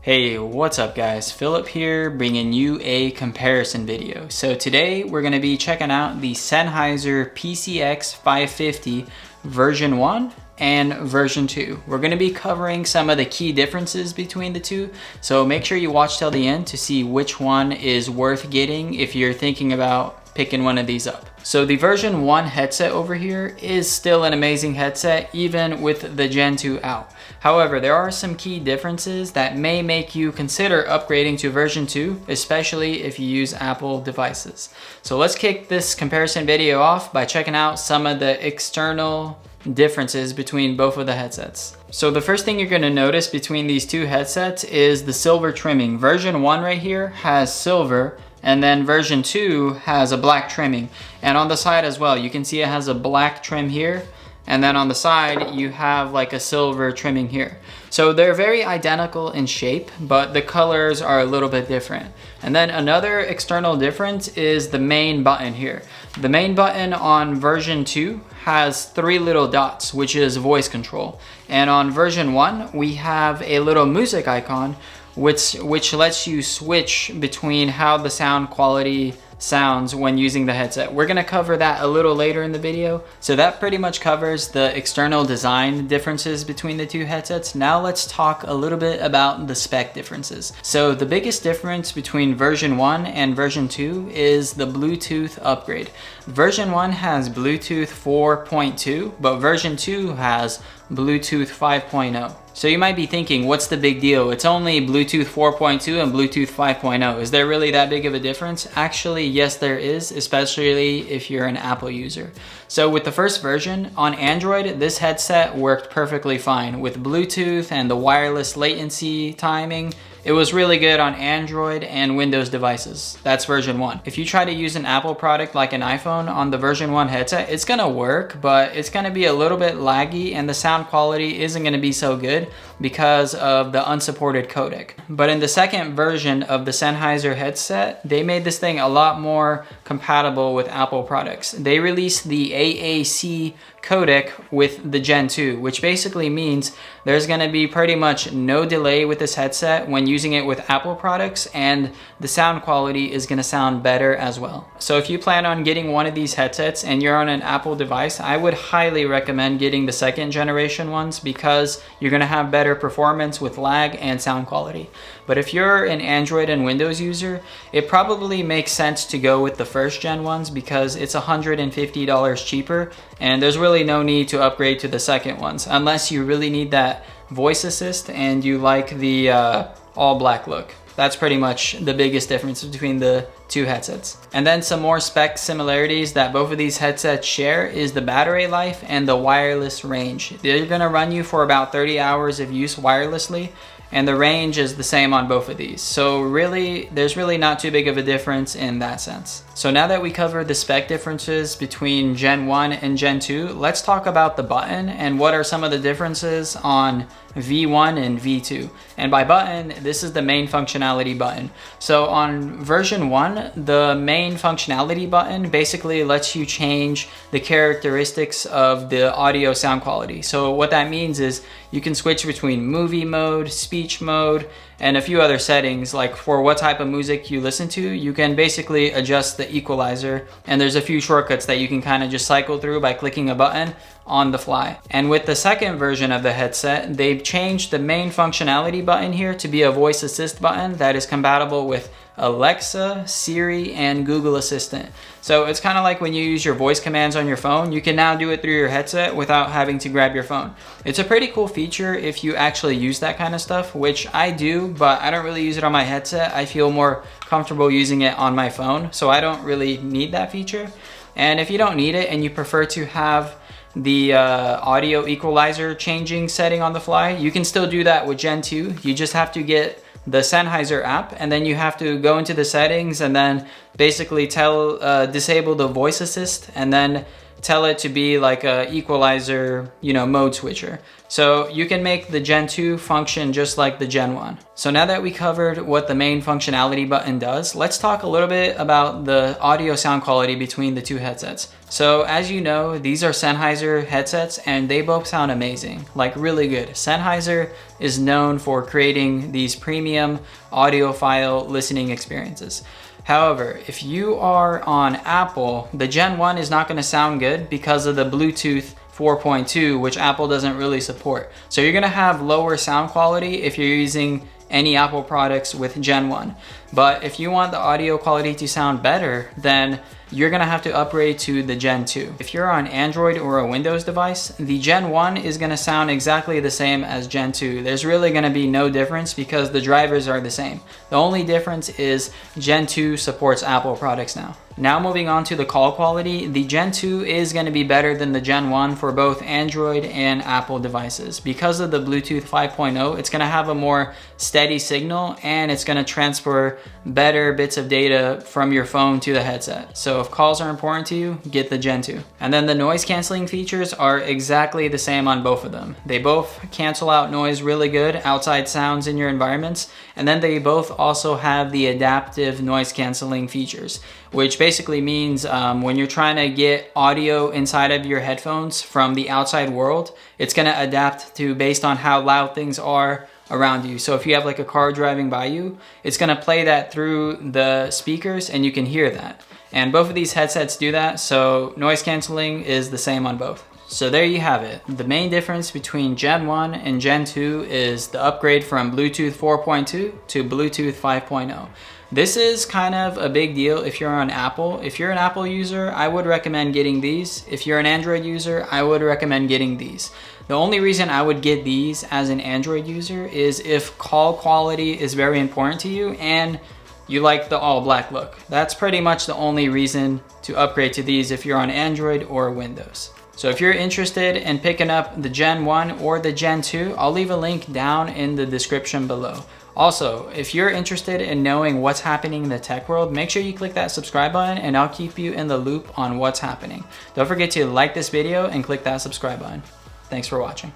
Hey, what's up guys? Philip here, bringing you a comparison video. So today we're going to be checking out the Sennheiser PXC 550 version 1 and version 2. We're going to be covering some of the key differences between the two, so make sure you watch till the end to see which one is worth getting if you're thinking about picking one of these up. So the version 1 headset over here is still an amazing headset even with the Gen 2 out. However, there are some key differences that may make you consider upgrading to version 2, especially if you use Apple devices. So let's kick this comparison video off by checking out some of the external differences between both of the headsets. So the first thing you're going to notice between these two headsets is the silver trimming. Version 1 right here has silver, and then version 2 has a black trimming. And on the side as well, you can see it has a black trim here, and then on the side you have like a silver trimming here. So they're very identical in shape, but the colors are a little bit different. And then another external difference is the main button here. The main button on version 2 has 3 little dots, which is voice control. And on version 1 we have a little music icon which lets you switch between how the sound quality sounds when using the headset. We're going to cover that a little later in the video. So that pretty much covers the external design differences between the two headsets. Now let's talk a little bit about the spec differences. So the biggest difference between version 1 and version 2 is the Bluetooth upgrade. Version 1 has Bluetooth 4.2, but version 2 has Bluetooth 5.0. So you might be thinking, what's the big deal? It's only Bluetooth 4.2 and Bluetooth 5.0. Is there really that big of a difference? Actually, yes, there is, especially if you're an Apple user. So with the first version, on Android, this headset worked perfectly fine. With Bluetooth and the wireless latency timing, it was really good on Android and Windows devices. That's version 1. If you try to use an Apple product like an iPhone on the version 1 headset, it's gonna work, but it's gonna be a little bit laggy and the sound quality isn't gonna be so good because of the unsupported codec. But in the second version of the Sennheiser headset, they made this thing a lot more compatible with Apple products. They released the AAC codec with the Gen 2, which basically means there's going to be pretty much no delay with this headset when using it with Apple products, and the sound quality is going to sound better as well. So if you plan on getting one of these headsets and you're on an Apple device, I would highly recommend getting the second generation ones because you're going to have better performance with lag and sound quality. But if you're an Android and Windows user, it probably makes sense to go with the first gen ones because it's $150 cheaper, and there's really no need to upgrade to the second ones unless you really need that voice assist and you like the all black look. That's pretty much the biggest difference between the two headsets. And then some more spec similarities that both of these headsets share is the battery life and the wireless range. They're gonna run you for about 30 hours of use wirelessly, and the range is the same on both of these. So really, there's really not too big of a difference in that sense. So now that we covered the spec differences between Gen 1 and Gen 2, let's talk about the button and what are some of the differences on V1 and V2. And by button, this is the main functionality button. So on version 1, the main functionality button basically lets you change the characteristics of the audio sound quality. So what that means is you can switch between movie mode, speech mode, and a few other settings. Like for what type of music you listen to, you can basically adjust the equalizer, and there's a few shortcuts that you can kind of just cycle through by clicking a button on the fly. And with the second version of the headset, they've changed the main functionality button here to be a voice assist button that is compatible with Alexa, Siri, and Google Assistant. So it's kind of like when you use your voice commands on your phone, you can now do it through your headset without having to grab your phone. It's a pretty cool feature if you actually use that kind of stuff, which I do, but I don't really use it on my headset. I feel more comfortable using it on my phone, so I don't really need that feature. And if you don't need it and you prefer to have the audio equalizer changing setting on the fly, you can still do that with Gen 2. You just have to get the Sennheiser app, and then you have to go into the settings and then basically disable the voice assist, and then tell it to be like a equalizer, mode switcher. So you can make the Gen 2 function just like the Gen 1. So now that we covered what the main functionality button does, let's talk a little bit about the audio sound quality between the two headsets. So as you know, these are Sennheiser headsets and they both sound amazing, like really good. Sennheiser is known for creating these premium audiophile listening experiences. However, if you are on Apple, the Gen 1 is not going to sound good because of the Bluetooth 4.2, which Apple doesn't really support. So you're gonna have lower sound quality if you're using any Apple products with Gen 1. But if you want the audio quality to sound better, then you're gonna have to upgrade to the Gen 2. If you're on Android or a Windows device, the Gen 1 is gonna sound exactly the same as Gen 2. There's really gonna be no difference because the drivers are the same. The only difference is Gen 2 supports Apple products now. Now moving on to the call quality, the Gen 2 is going to be better than the Gen 1 for both Android and Apple devices. Because of the Bluetooth 5.0, it's going to have a more steady signal and it's going to transfer better bits of data from your phone to the headset. So if calls are important to you, get the Gen 2. And then the noise canceling features are exactly the same on both of them. They both cancel out noise really good, outside sounds in your environments, and then they both also have the adaptive noise canceling features, which basically means when you're trying to get audio inside of your headphones from the outside world, it's gonna adapt to based on how loud things are around you. So if you have like a car driving by you, it's gonna play that through the speakers and you can hear that. And both of these headsets do that, so noise canceling is the same on both. So there you have it. The main difference between Gen 1 and Gen 2 is the upgrade from Bluetooth 4.2 to Bluetooth 5.0. This is kind of a big deal if you're on Apple. If you're an Apple user, I would recommend getting these. If you're an Android user, I would recommend getting these. The only reason I would get these as an Android user is if call quality is very important to you and you like the all black look. That's pretty much the only reason to upgrade to these if you're on Android or Windows. So if you're interested in picking up the Gen 1 or the Gen 2, I'll leave a link down in the description below. Also, if you're interested in knowing what's happening in the tech world, make sure you click that subscribe button and I'll keep you in the loop on what's happening. Don't forget to like this video and click that subscribe button. Thanks for watching.